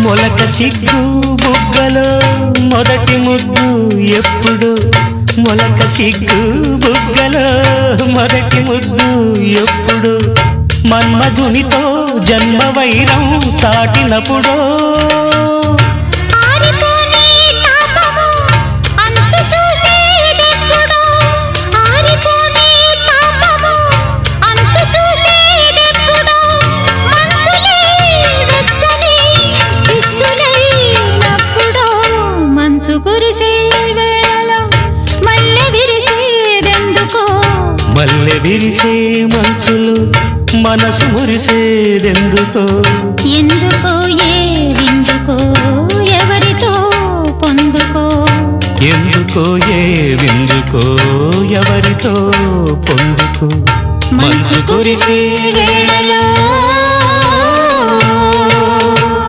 మొలక సిగ్గు బుగ్గలో మొదటి ముద్దు ఎప్పుడు మొలక సిగ్గు బుగ్గలో మొదటి ముద్దు ఎప్పుడు మన్మధునితో జన్మ వైరం చాటినప్పుడు మల్లె విరిసే మంచులు మనసు మురిసేదెందుకో ఎందుకో ఏ విందుకో ఎవరితో పొందుకో ఎందుకో ఏ విందుకో ఎవరితో పొందుకో మంచు కురిసే వేళలో